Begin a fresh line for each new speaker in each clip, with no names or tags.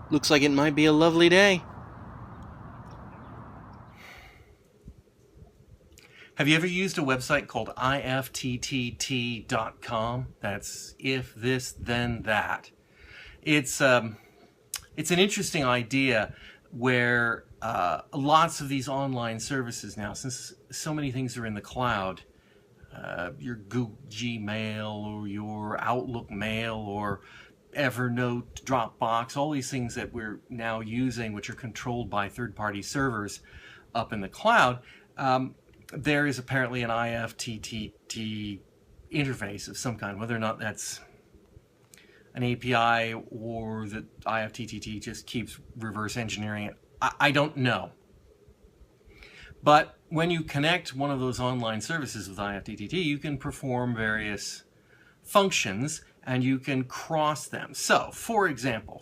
Looks like it might be a lovely day. Have you ever used a website called IFTTT.com? That's if this, then that. It's an interesting idea where lots of these online services now, since so many things are in the cloud, your Google Gmail or your Outlook Mail or Evernote, Dropbox, all these things that we're now using, which are controlled by third-party servers up in the cloud, there is apparently an IFTTT interface of some kind, whether or not that's an API or that IFTTT just keeps reverse engineering it. I don't know. But when you connect one of those online services with IFTTT, you can perform various functions and you can cross them. So, for example,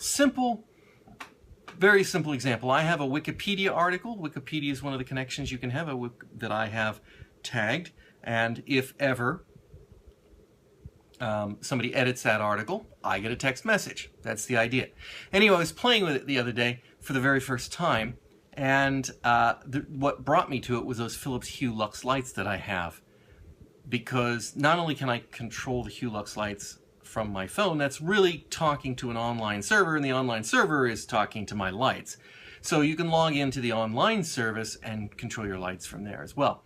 very simple example. I have a Wikipedia article. Wikipedia is one of the connections you can have that I have tagged. And if ever somebody edits that article, I get a text message. That's the idea. Anyway, I was playing with it the other day for the very first time. And what brought me to it was those Philips Hue Lux lights that I have. Because not only can I control the Hue Lux lights from my phone, that's really talking to an online server, and the online server is talking to my lights. So you can log into the online service and control your lights from there as well.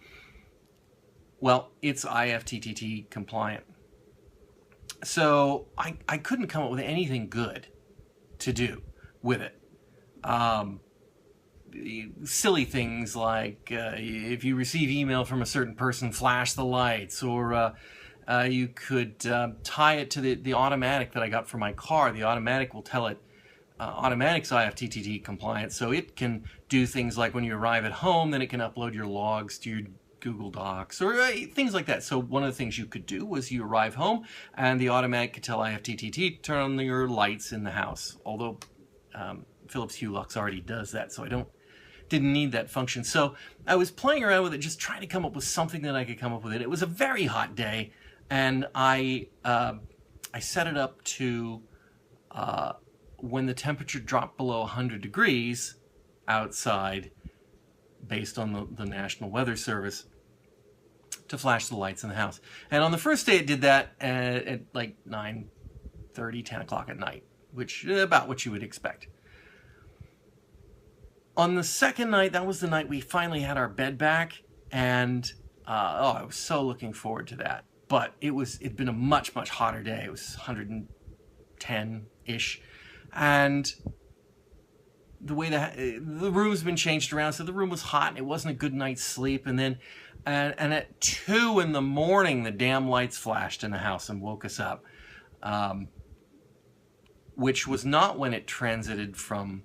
Well, it's IFTTT compliant. So I couldn't come up with anything good to do with it. Silly things like if you receive email from a certain person, flash the lights, or you could tie it to the automatic that I got for my car. The automatic will tell it, automatic's IFTTT compliant, so it can do things like when you arrive at home, then it can upload your logs to your Google Docs, or things like that. So one of the things you could do was you arrive home, and the automatic could tell IFTTT to turn on your lights in the house. Although Philips Hue Lux already does that, so didn't need that function. So I was playing around with it, just trying to come up with something that I could come up with it. It was a very hot day, and I set it up to when the temperature dropped below 100 degrees outside, based on the National Weather Service, to flash the lights in the house. And on the first day it did that at like 9:30, 10 o'clock at night, which is about what you would expect. On the second night, that was the night we finally had our bed back, and I was so looking forward to that. But it'd been a much, much hotter day. It was 110-ish, and the way the room's been changed around, so the room was hot, and it wasn't a good night's sleep. And then, and at 2 in the morning, the damn lights flashed in the house and woke us up, which was not when it transited from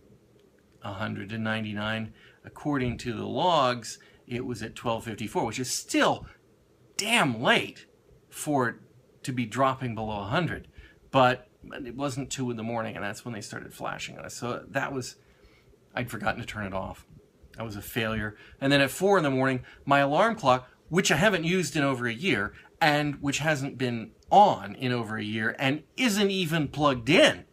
100 to 99. According to the logs, it was at 12:54, which is still damn late for it to be dropping below 100. But it wasn't 2 in the morning, and that's when they started flashing on us. So I'd forgotten to turn it off. That was a failure. And then at 4 in the morning, my alarm clock, which I haven't used in over a year, and which hasn't been on in over a year, and isn't even plugged in,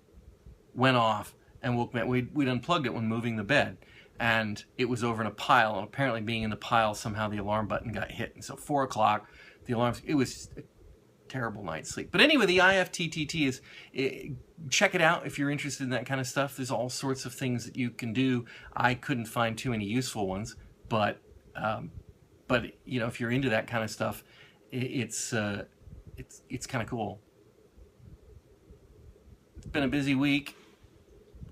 went off and woke me up. We'd unplugged it when moving the bed, and it was over in a pile, and apparently being in the pile, somehow the alarm button got hit. And so 4 o'clock, it was a terrible night's sleep. But anyway, the IFTTT is, check it out if you're interested in that kind of stuff. There's all sorts of things that you can do. I couldn't find too many useful ones, but you know, if you're into that kind of stuff, it's kind of cool. It's been a busy week.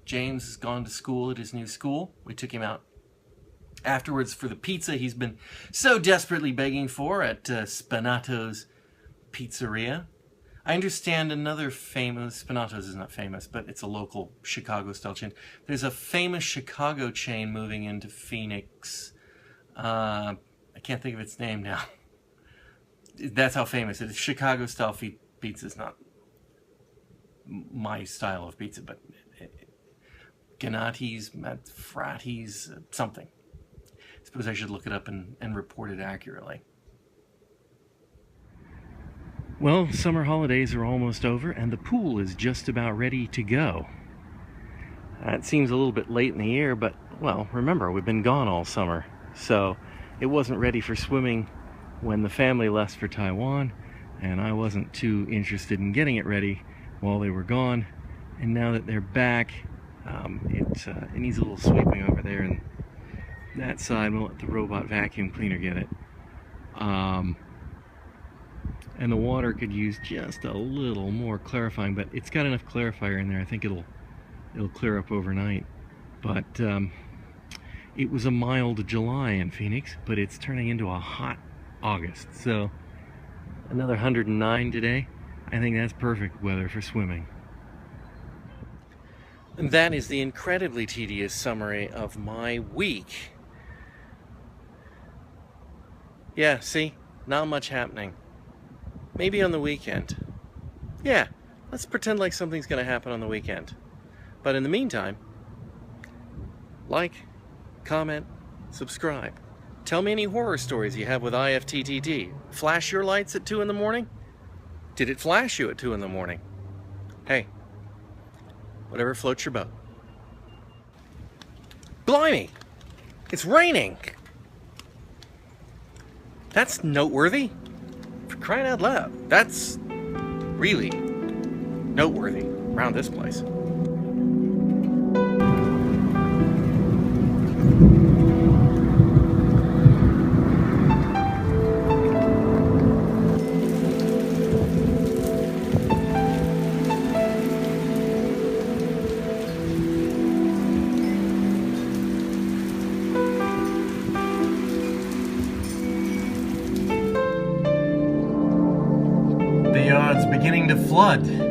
James has gone to school at his new school. We took him out afterwards for the pizza he's been so desperately begging for at Spinato's Pizzeria. I understand another famous, Spinato's is not famous, but it's a local Chicago-style chain. There's a famous Chicago chain moving into Phoenix. I can't think of its name now. That's how famous it is. Chicago-style pizza is not my style of pizza, but Ganati's, Frati's, something. I suppose I should look it up and report it accurately. Well, summer holidays are almost over, and the pool is just about ready to go. It seems a little bit late in the year, but, well, remember, we've been gone all summer. So it wasn't ready for swimming when the family left for Taiwan, and I wasn't too interested in getting it ready while they were gone. And now that they're back, it needs a little sweeping over there, and that side, we'll let the robot vacuum cleaner get it. And the water could use just a little more clarifying, but it's got enough clarifier in there. I think it'll clear up overnight. But it was a mild July in Phoenix, but it's turning into a hot August. So another 109 today. I think that's perfect weather for swimming. And that is the incredibly tedious summary of my week. Yeah, see? Not much happening. Maybe on the weekend. Yeah, let's pretend like something's going to happen on the weekend. But in the meantime, like, comment, subscribe. Tell me any horror stories you have with IFTTT. Flash your lights at 2 in the morning? Did it flash you at 2 in the morning? Hey, whatever floats your boat. Blimey! It's raining! That's noteworthy. For crying out loud. That's really noteworthy around this place. The yard's beginning to flood.